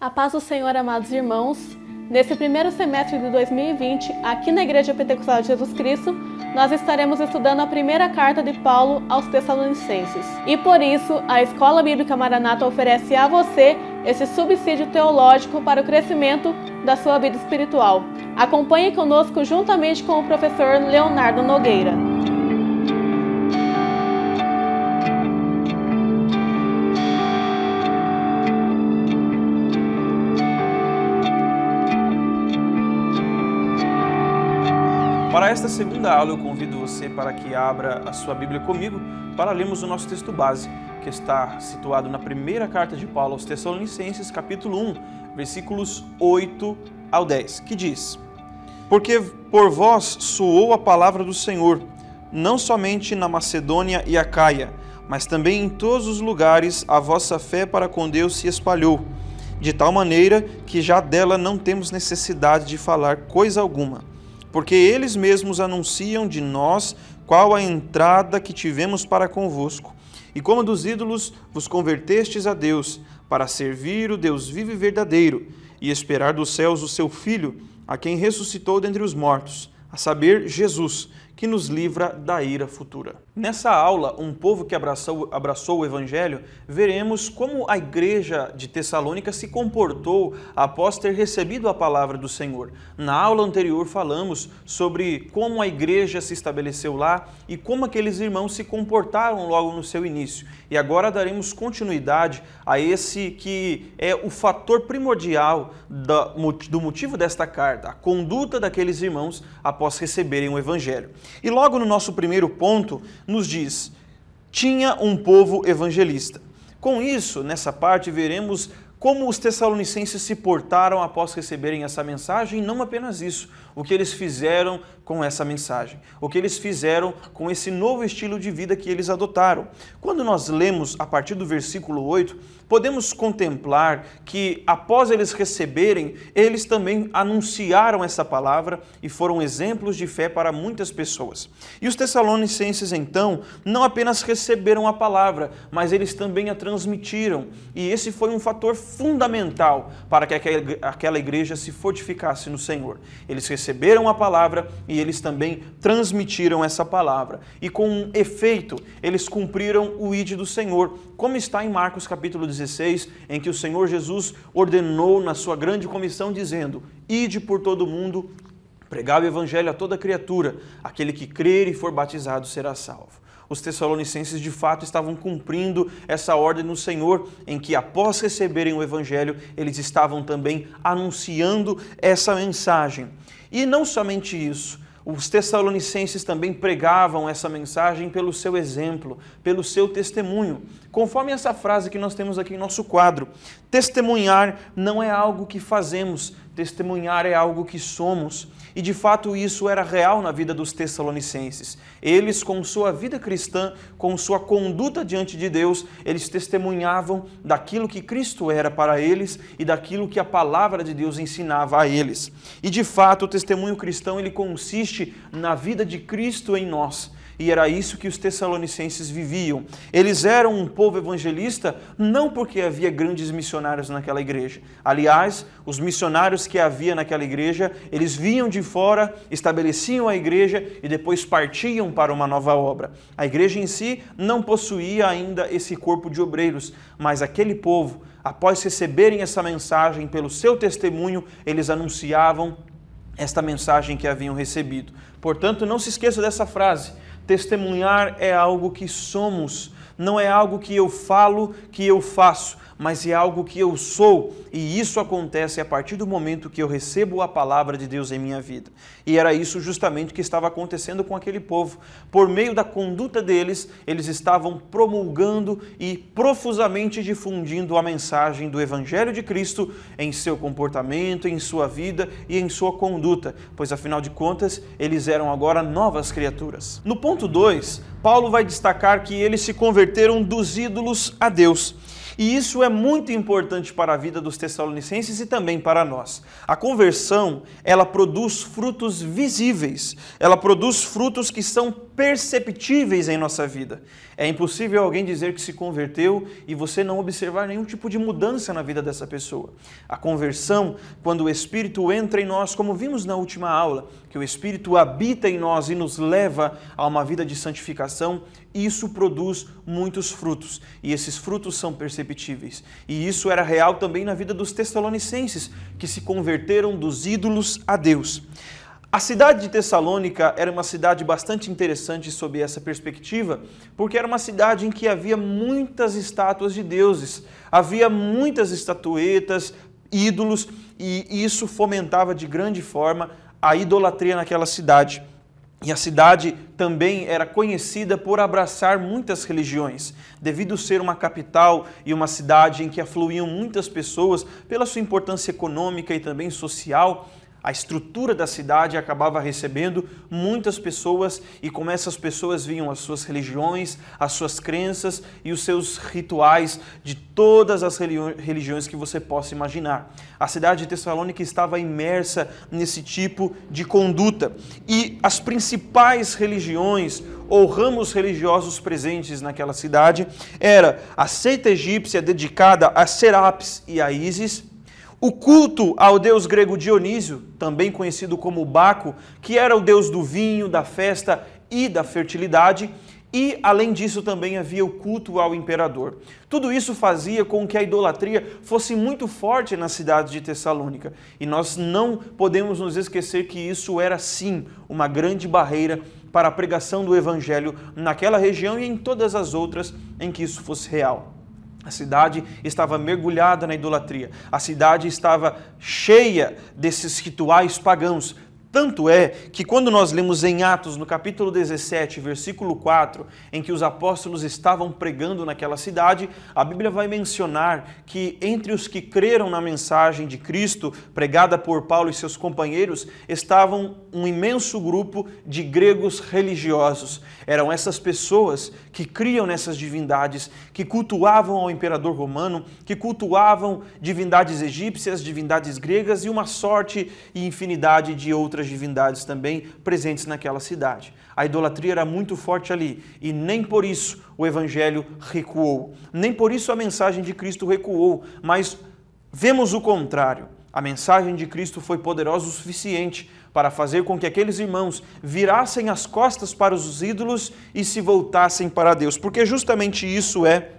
A paz do Senhor, amados irmãos. Nesse primeiro semestre de 2020, aqui na Igreja Pentecostal de Jesus Cristo, nós estaremos estudando a primeira carta de Paulo aos Tessalonicenses. E por isso, a Escola Bíblica Maranata oferece a você esse subsídio teológico para o crescimento da sua vida espiritual. Acompanhe conosco juntamente com o professor Leonardo Nogueira. Para esta segunda aula, eu convido você para que abra a sua Bíblia comigo para lermos o nosso texto base, que está situado na primeira carta de Paulo aos Tessalonicenses, capítulo 1, versículos 8 ao 10, que diz: Porque por vós soou a palavra do Senhor, não somente na Macedônia e Acaia, mas também em todos os lugares a vossa fé para com Deus se espalhou, de tal maneira que já dela não temos necessidade de falar coisa alguma. Porque eles mesmos anunciam de nós qual a entrada que tivemos para convosco, e como dos ídolos vos convertestes a Deus, para servir o Deus vivo e verdadeiro, e esperar dos céus o seu Filho, a quem ressuscitou dentre os mortos, a saber, Jesus, que nos livra da ira futura. Nessa aula, um povo que abraçou o Evangelho, veremos como a igreja de Tessalônica se comportou após ter recebido a palavra do Senhor. Na aula anterior falamos sobre como a igreja se estabeleceu lá e como aqueles irmãos se comportaram logo no seu início. E agora daremos continuidade a esse que é o fator primordial do motivo desta carta, a conduta daqueles irmãos após receberem o Evangelho. E logo no nosso primeiro ponto, nos diz: tinha um povo evangelista. Com isso, nessa parte, veremos como os tessalonicenses se portaram após receberem essa mensagem, e não apenas isso, o que eles fizeram com essa mensagem, o que eles fizeram com esse novo estilo de vida que eles adotaram. Quando nós lemos a partir do versículo 8, podemos contemplar que após eles receberem, eles também anunciaram essa palavra e foram exemplos de fé para muitas pessoas. E os tessalonicenses então não apenas receberam a palavra, mas eles também a transmitiram, e esse foi um fator fundamental para que aquela igreja se fortificasse no Senhor. Eles receberam a palavra e eles também transmitiram essa palavra. E com efeito, eles cumpriram o ide do Senhor, como está em Marcos capítulo 16, em que o Senhor Jesus ordenou na sua grande comissão, dizendo: ide por todo o mundo, pregai o evangelho a toda criatura, aquele que crer e for batizado será salvo. Os tessalonicenses de fato estavam cumprindo essa ordem no Senhor, em que após receberem o Evangelho, eles estavam também anunciando essa mensagem. E não somente isso, os tessalonicenses também pregavam essa mensagem pelo seu exemplo, pelo seu testemunho. Conforme essa frase que nós temos aqui em nosso quadro: testemunhar não é algo que fazemos, testemunhar é algo que somos. E de fato isso era real na vida dos tessalonicenses. Eles, com sua vida cristã, com sua conduta diante de Deus, eles testemunhavam daquilo que Cristo era para eles e daquilo que a palavra de Deus ensinava a eles. E de fato o testemunho cristão ele consiste na vida de Cristo em nós. E era isso que os tessalonicenses viviam. Eles eram um povo evangelista não porque havia grandes missionários naquela igreja. Aliás, os missionários que havia naquela igreja, eles vinham de fora, estabeleciam a igreja e depois partiam para uma nova obra. A igreja em si não possuía ainda esse corpo de obreiros, mas aquele povo, após receberem essa mensagem pelo seu testemunho, eles anunciavam esta mensagem que haviam recebido. Portanto, não se esqueça dessa frase: testemunhar é algo que somos, não é algo que eu falo, que eu faço, mas é algo que eu sou, e isso acontece a partir do momento que eu recebo a palavra de Deus em minha vida. E era isso justamente que estava acontecendo com aquele povo. Por meio da conduta deles, eles estavam promulgando e profusamente difundindo a mensagem do Evangelho de Cristo em seu comportamento, em sua vida e em sua conduta, pois afinal de contas, eles eram agora novas criaturas. No ponto 2, Paulo vai destacar que eles se converteram dos ídolos a Deus. E isso é muito importante para a vida dos tessalonicenses e também para nós. A conversão, ela produz frutos visíveis, ela produz frutos que são perceptíveis em nossa vida. É impossível alguém dizer que se converteu e você não observar nenhum tipo de mudança na vida dessa pessoa. A conversão, quando o Espírito entra em nós, como vimos na última aula, que o Espírito habita em nós e nos leva a uma vida de santificação, isso produz muitos frutos, e esses frutos são perceptíveis. E isso era real também na vida dos tessalonicenses, que se converteram dos ídolos a Deus. A cidade de Tessalônica era uma cidade bastante interessante sob essa perspectiva, porque era uma cidade em que havia muitas estátuas de deuses, havia muitas estatuetas, ídolos, e isso fomentava de grande forma a idolatria naquela cidade. E a cidade também era conhecida por abraçar muitas religiões, devido ser uma capital e uma cidade em que afluíam muitas pessoas pela sua importância econômica e também social. A estrutura da cidade acabava recebendo muitas pessoas e com essas pessoas vinham as suas religiões, as suas crenças e os seus rituais de todas as religiões que você possa imaginar. A cidade de Tessalônica estava imersa nesse tipo de conduta e as principais religiões ou ramos religiosos presentes naquela cidade era a seita egípcia dedicada a Serapis e a Ísis, o culto ao deus grego Dionísio, também conhecido como Baco, que era o deus do vinho, da festa e da fertilidade, e além disso também havia o culto ao imperador. Tudo isso fazia com que a idolatria fosse muito forte na cidade de Tessalônica, e nós não podemos nos esquecer que isso era sim uma grande barreira para a pregação do evangelho naquela região e em todas as outras em que isso fosse real. A cidade estava mergulhada na idolatria. A cidade estava cheia desses rituais pagãos. Tanto é que quando nós lemos em Atos, no capítulo 17, versículo 4, em que os apóstolos estavam pregando naquela cidade, a Bíblia vai mencionar que entre os que creram na mensagem de Cristo, pregada por Paulo e seus companheiros, estavam um imenso grupo de gregos religiosos. Eram essas pessoas que criam nessas divindades, que cultuavam ao imperador romano, que cultuavam divindades egípcias, divindades gregas e uma sorte e infinidade de outras divindades também presentes naquela cidade. A idolatria era muito forte ali e nem por isso o evangelho recuou, nem por isso a mensagem de Cristo recuou, mas vemos o contrário. A mensagem de Cristo foi poderosa o suficiente para fazer com que aqueles irmãos virassem as costas para os ídolos e se voltassem para Deus, porque justamente isso é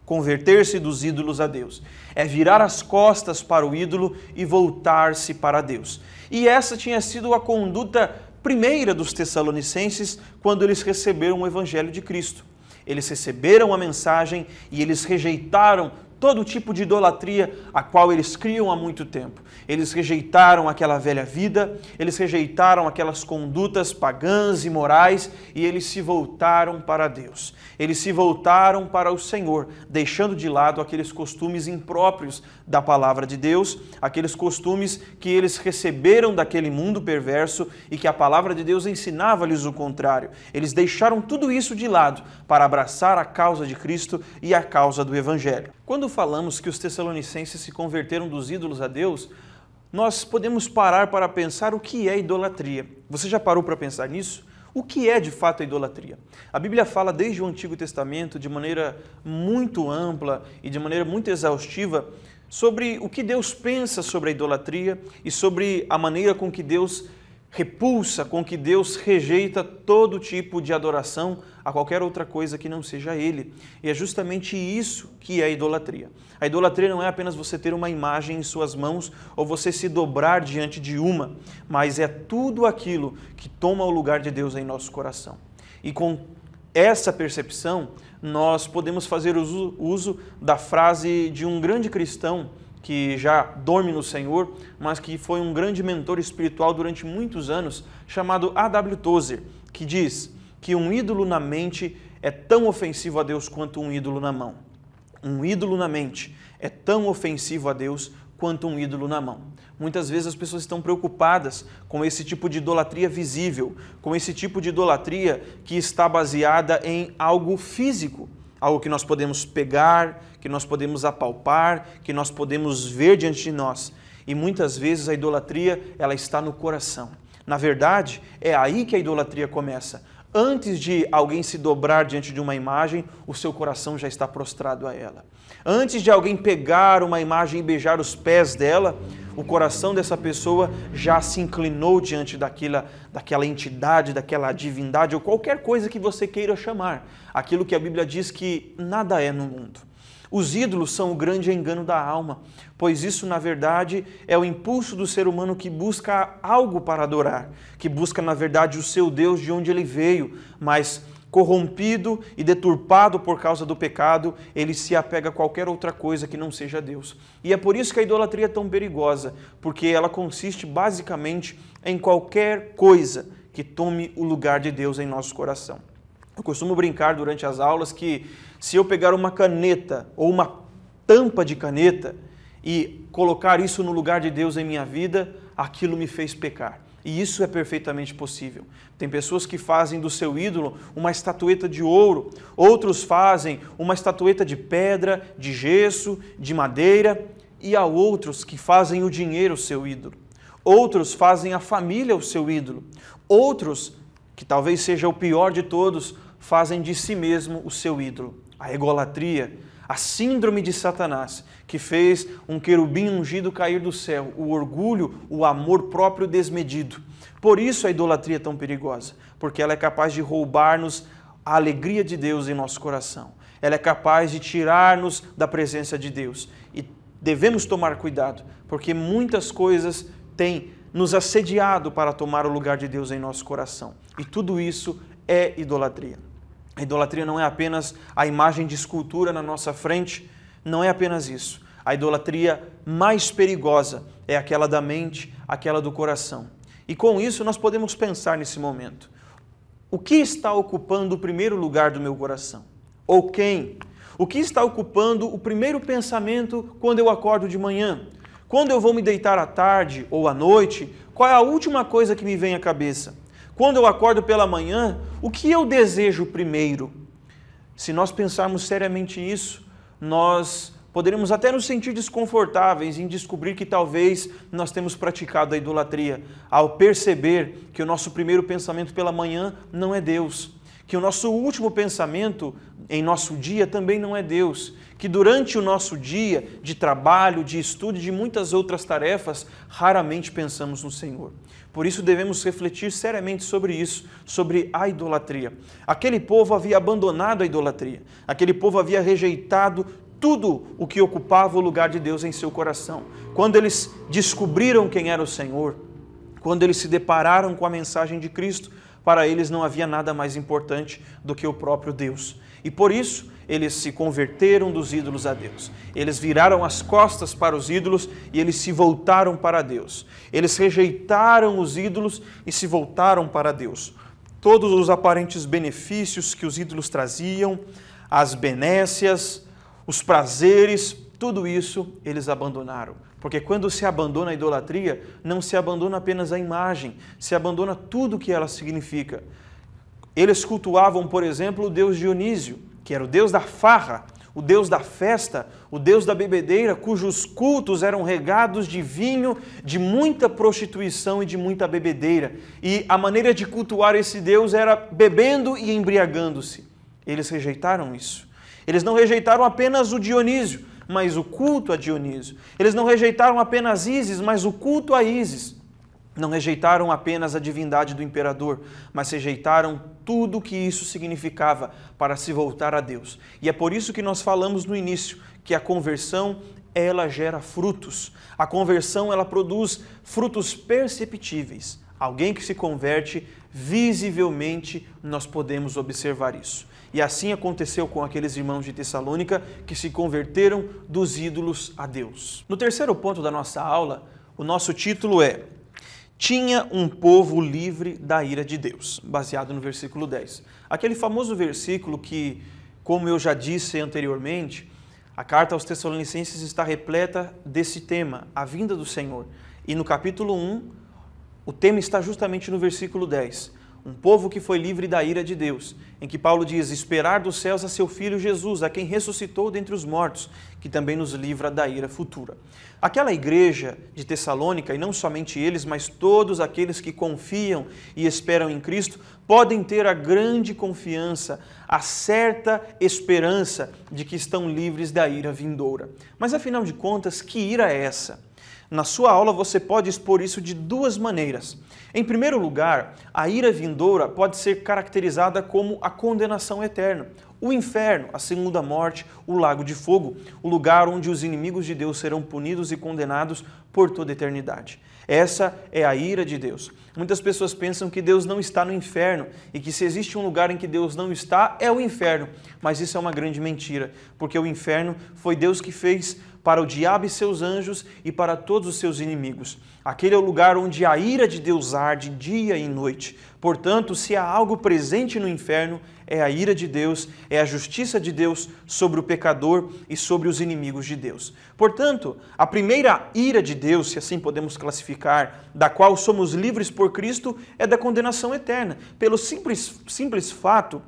converter-se dos ídolos a Deus. É virar as costas para o ídolo e voltar-se para Deus. E essa tinha sido a conduta primeira dos tessalonicenses quando eles receberam o evangelho de Cristo. Eles receberam a mensagem e eles rejeitaram todo tipo de idolatria a qual eles criam há muito tempo. Eles rejeitaram aquela velha vida, eles rejeitaram aquelas condutas pagãs e morais e eles se voltaram para Deus. Eles se voltaram para o Senhor, deixando de lado aqueles costumes impróprios da palavra de Deus, aqueles costumes que eles receberam daquele mundo perverso e que a palavra de Deus ensinava-lhes o contrário. Eles deixaram tudo isso de lado para abraçar a causa de Cristo e a causa do Evangelho. Quando falamos que os tessalonicenses se converteram dos ídolos a Deus, nós podemos parar para pensar o que é idolatria. Você já parou para pensar nisso? O que é de fato a idolatria? A Bíblia fala desde o Antigo Testamento de maneira muito ampla e de maneira muito exaustiva sobre o que Deus pensa sobre a idolatria e sobre a maneira com que Deus repulsa, com que Deus rejeita todo tipo de adoração a qualquer outra coisa que não seja Ele. E é justamente isso que é a idolatria. A idolatria não é apenas você ter uma imagem em suas mãos ou você se dobrar diante de uma, mas é tudo aquilo que toma o lugar de Deus em nosso coração. E com essa percepção, nós podemos fazer uso da frase de um grande cristão que já dorme no Senhor, mas que foi um grande mentor espiritual durante muitos anos, chamado A.W. Tozer, que diz que um ídolo na mente é tão ofensivo a Deus quanto um ídolo na mão. Um ídolo na mente é tão ofensivo a Deus quanto um ídolo na mão. Muitas vezes as pessoas estão preocupadas com esse tipo de idolatria visível, com esse tipo de idolatria que está baseada em algo físico. algo que nós podemos pegar, que nós podemos apalpar, que nós podemos ver diante de nós. E muitas vezes a idolatria, ela está no coração. Na verdade, é aí que a idolatria começa. Antes de alguém se dobrar diante de uma imagem, o seu coração já está prostrado a ela. Antes de alguém pegar uma imagem e beijar os pés dela, o coração dessa pessoa já se inclinou diante daquela entidade, daquela divindade, ou qualquer coisa que você queira chamar. Aquilo que a Bíblia diz que nada é no mundo. Os ídolos são o grande engano da alma, pois isso, na verdade, é o impulso do ser humano que busca algo para adorar, que busca, na verdade, o seu Deus de onde ele veio, mas corrompido e deturpado por causa do pecado, ele se apega a qualquer outra coisa que não seja Deus. E é por isso que a idolatria é tão perigosa, porque ela consiste basicamente em qualquer coisa que tome o lugar de Deus em nosso coração. Eu costumo brincar durante as aulas que se eu pegar uma caneta ou uma tampa de caneta e colocar isso no lugar de Deus em minha vida, aquilo me fez pecar. E isso é perfeitamente possível. Tem pessoas que fazem do seu ídolo uma estatueta de ouro, outros fazem uma estatueta de pedra, de gesso, de madeira, e há outros que fazem o dinheiro o seu ídolo. Outros fazem a família o seu ídolo. Outros, que talvez seja o pior de todos, fazem de si mesmo o seu ídolo. A egolatria, a síndrome de Satanás, que fez um querubim ungido cair do céu, o orgulho, o amor próprio desmedido. Por isso a idolatria é tão perigosa, porque ela é capaz de roubar-nos a alegria de Deus em nosso coração. Ela é capaz de tirar-nos da presença de Deus. E devemos tomar cuidado, porque muitas coisas têm nos assediado para tomar o lugar de Deus em nosso coração. E tudo isso é idolatria. A idolatria não é apenas a imagem de escultura na nossa frente, não é apenas isso. A idolatria mais perigosa é aquela da mente, aquela do coração. E com isso nós podemos pensar nesse momento. O que está ocupando o primeiro lugar do meu coração? Ou quem? O que está ocupando o primeiro pensamento quando eu acordo de manhã? Quando eu vou me deitar à tarde ou à noite, qual é a última coisa que me vem à cabeça? Quando eu acordo pela manhã, o que eu desejo primeiro? Se nós pensarmos seriamente isso, nós poderemos até nos sentir desconfortáveis em descobrir que talvez nós temos praticado a idolatria, ao perceber que o nosso primeiro pensamento pela manhã não é Deus, que o nosso último pensamento em nosso dia também não é Deus, que durante o nosso dia de trabalho, de estudo e de muitas outras tarefas, raramente pensamos no Senhor. Por isso devemos refletir seriamente sobre isso, sobre a idolatria. Aquele povo havia abandonado a idolatria, aquele povo havia rejeitado tudo o que ocupava o lugar de Deus em seu coração. Quando eles descobriram quem era o Senhor, quando eles se depararam com a mensagem de Cristo, para eles não havia nada mais importante do que o próprio Deus. E por isso, eles se converteram dos ídolos a Deus. Eles viraram as costas para os ídolos e eles se voltaram para Deus. Eles rejeitaram os ídolos e se voltaram para Deus. Todos os aparentes benefícios que os ídolos traziam, as benécias, os prazeres, tudo isso eles abandonaram. Porque quando se abandona a idolatria, não se abandona apenas a imagem, se abandona tudo o que ela significa. Eles cultuavam, por exemplo, o deus Dionísio, que era o deus da farra, o deus da festa, o deus da bebedeira, cujos cultos eram regados de vinho, de muita prostituição e de muita bebedeira. E a maneira de cultuar esse deus era bebendo e embriagando-se. Eles rejeitaram isso. Eles não rejeitaram apenas o Dionísio, mas o culto a Dionísio. Eles não rejeitaram apenas Ísis, mas o culto a Ísis. Não rejeitaram apenas a divindade do imperador, mas rejeitaram tudo o que isso significava para se voltar a Deus. E é por isso que nós falamos no início que a conversão, ela gera frutos. A conversão, ela produz frutos perceptíveis. Alguém que se converte, visivelmente nós podemos observar isso. E assim aconteceu com aqueles irmãos de Tessalônica que se converteram dos ídolos a Deus. No terceiro ponto da nossa aula, o nosso título é Tinha um povo livre da ira de Deus, baseado no versículo 10. Aquele famoso versículo que, como eu já disse anteriormente, a carta aos Tessalonicenses está repleta desse tema, a vinda do Senhor. E no capítulo 1, o tema está justamente no versículo 10. Um povo que foi livre da ira de Deus, em que Paulo diz, esperar dos céus a seu Filho Jesus, a quem ressuscitou dentre os mortos, que também nos livra da ira futura. Aquela igreja de Tessalônica, e não somente eles, mas todos aqueles que confiam e esperam em Cristo, podem ter a grande confiança, a certa esperança de que estão livres da ira vindoura. Mas afinal de contas, que ira é essa? Na sua aula você pode expor isso de duas maneiras. Em primeiro lugar, a ira vindoura pode ser caracterizada como a condenação eterna. O inferno, a segunda morte, o lago de fogo, o lugar onde os inimigos de Deus serão punidos e condenados por toda a eternidade. Essa é a ira de Deus. Muitas pessoas pensam que Deus não está no inferno e que se existe um lugar em que Deus não está, é o inferno. Mas isso é uma grande mentira, porque o inferno foi Deus que fez para o diabo e seus anjos e para todos os seus inimigos. Aquele é o lugar onde a ira de Deus arde dia e noite. Portanto, se há algo presente no inferno, é a ira de Deus, é a justiça de Deus sobre o pecador e sobre os inimigos de Deus. Portanto, a primeira ira de Deus, se assim podemos classificar, da qual somos livres por Cristo, é da condenação eterna, pelo simples fato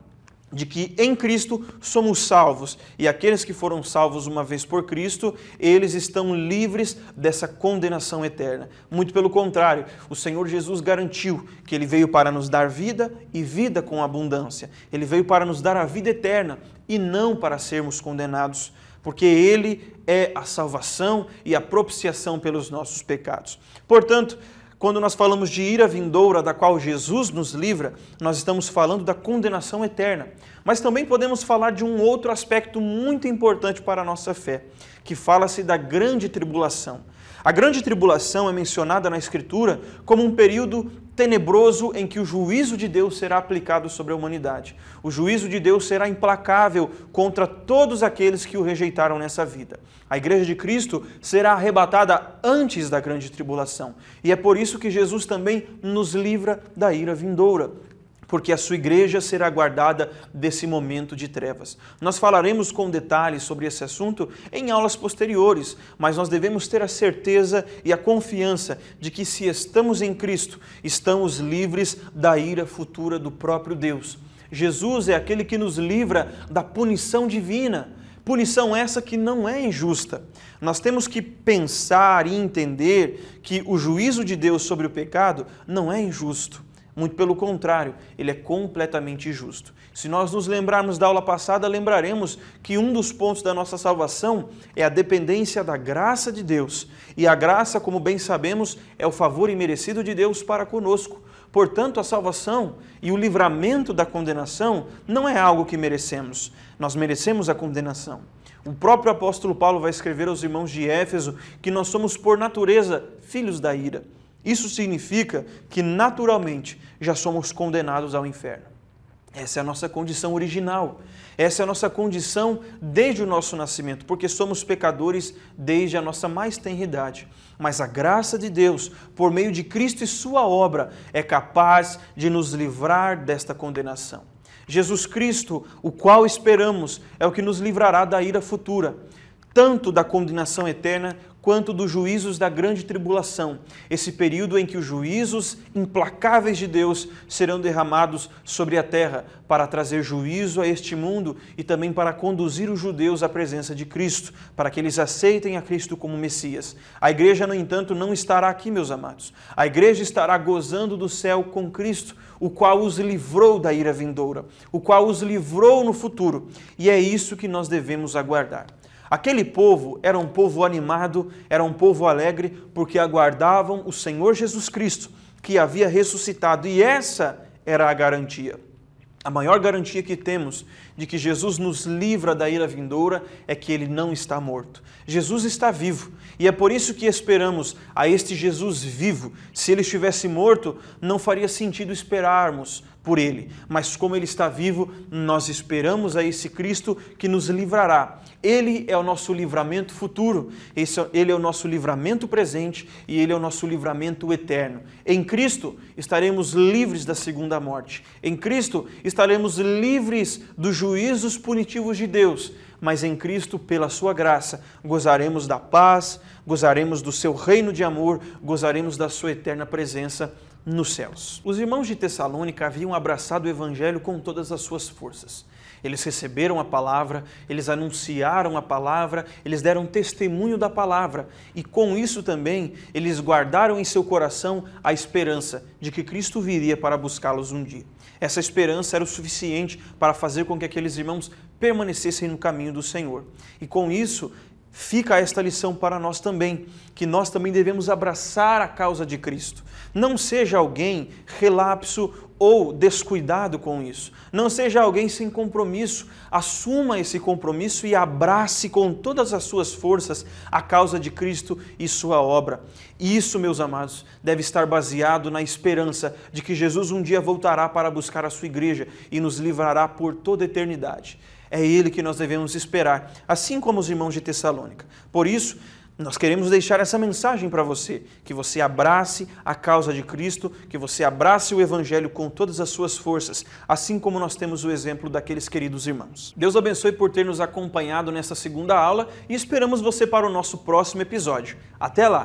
de que em Cristo somos salvos, e aqueles que foram salvos uma vez por Cristo, eles estão livres dessa condenação eterna. Muito pelo contrário, o Senhor Jesus garantiu que Ele veio para nos dar vida e vida com abundância. Ele veio para nos dar a vida eterna e não para sermos condenados, porque Ele é a salvação e a propiciação pelos nossos pecados. Portanto, quando nós falamos de ira vindoura, da qual Jesus nos livra, nós estamos falando da condenação eterna. Mas também podemos falar de um outro aspecto muito importante para a nossa fé, que fala-se da grande tribulação. A grande tribulação é mencionada na Escritura como um período tenebroso em que o juízo de Deus será aplicado sobre a humanidade. O juízo de Deus será implacável contra todos aqueles que o rejeitaram nessa vida. A Igreja de Cristo será arrebatada antes da grande tribulação. E é por isso que Jesus também nos livra da ira vindoura, porque a sua igreja será guardada desse momento de trevas. Nós falaremos com detalhes sobre esse assunto em aulas posteriores, mas nós devemos ter a certeza e a confiança de que se estamos em Cristo, estamos livres da ira futura do próprio Deus. Jesus é aquele que nos livra da punição divina, punição essa que não é injusta. Nós temos que pensar e entender que o juízo de Deus sobre o pecado não é injusto. Muito pelo contrário, ele é completamente justo. Se nós nos lembrarmos da aula passada, lembraremos que um dos pontos da nossa salvação é a dependência da graça de Deus. E a graça, como bem sabemos, é o favor imerecido de Deus para conosco. Portanto, a salvação e o livramento da condenação não é algo que merecemos. Nós merecemos a condenação. O próprio apóstolo Paulo vai escrever aos irmãos de Éfeso que nós somos, por natureza, filhos da ira. Isso significa que, naturalmente, já somos condenados ao inferno. Essa é a nossa condição original. Essa é a nossa condição desde o nosso nascimento, porque somos pecadores desde a nossa mais tenra idade. Mas a graça de Deus, por meio de Cristo e sua obra, é capaz de nos livrar desta condenação. Jesus Cristo, o qual esperamos, é o que nos livrará da ira futura, tanto da condenação eterna quanto dos juízos da grande tribulação, esse período em que os juízos implacáveis de Deus serão derramados sobre a terra para trazer juízo a este mundo e também para conduzir os judeus à presença de Cristo, para que eles aceitem a Cristo como Messias. A igreja, no entanto, não estará aqui, meus amados. A igreja estará gozando do céu com Cristo, o qual os livrou da ira vindoura, o qual os livrou no futuro, e é isso que nós devemos aguardar. Aquele povo era um povo animado, era um povo alegre, porque aguardavam o Senhor Jesus Cristo, que havia ressuscitado, e essa era a garantia. A maior garantia que temos de que Jesus nos livra da ira vindoura é que Ele não está morto. Jesus está vivo, e é por isso que esperamos a este Jesus vivo. Se Ele estivesse morto, não faria sentido esperarmos por Ele, mas como Ele está vivo, nós esperamos a esse Cristo que nos livrará. Ele é o nosso livramento futuro, Ele é o nosso livramento presente e Ele é o nosso livramento eterno. Em Cristo estaremos livres da segunda morte. Em Cristo estaremos livres dos juízos punitivos de Deus. Mas em Cristo, pela sua graça, gozaremos da paz, gozaremos do seu reino de amor, gozaremos da sua eterna presença nos céus. Os irmãos de Tessalônica haviam abraçado o evangelho com todas as suas forças. Eles receberam a palavra, eles anunciaram a palavra, eles deram testemunho da palavra e com isso também eles guardaram em seu coração a esperança de que Cristo viria para buscá-los um dia. Essa esperança era o suficiente para fazer com que aqueles irmãos permanecessem no caminho do Senhor. E com isso, fica esta lição para nós também, que nós também devemos abraçar a causa de Cristo. Não seja alguém relapso ou descuidado com isso. Não seja alguém sem compromisso. Assuma esse compromisso e abrace com todas as suas forças a causa de Cristo e sua obra. E isso, meus amados, deve estar baseado na esperança de que Jesus um dia voltará para buscar a sua igreja e nos livrará por toda a eternidade. É Ele que nós devemos esperar, assim como os irmãos de Tessalônica. Por isso, nós queremos deixar essa mensagem para você, que você abrace a causa de Cristo, que você abrace o Evangelho com todas as suas forças, assim como nós temos o exemplo daqueles queridos irmãos. Deus abençoe por ter nos acompanhado nessa segunda aula e esperamos você para o nosso próximo episódio. Até lá!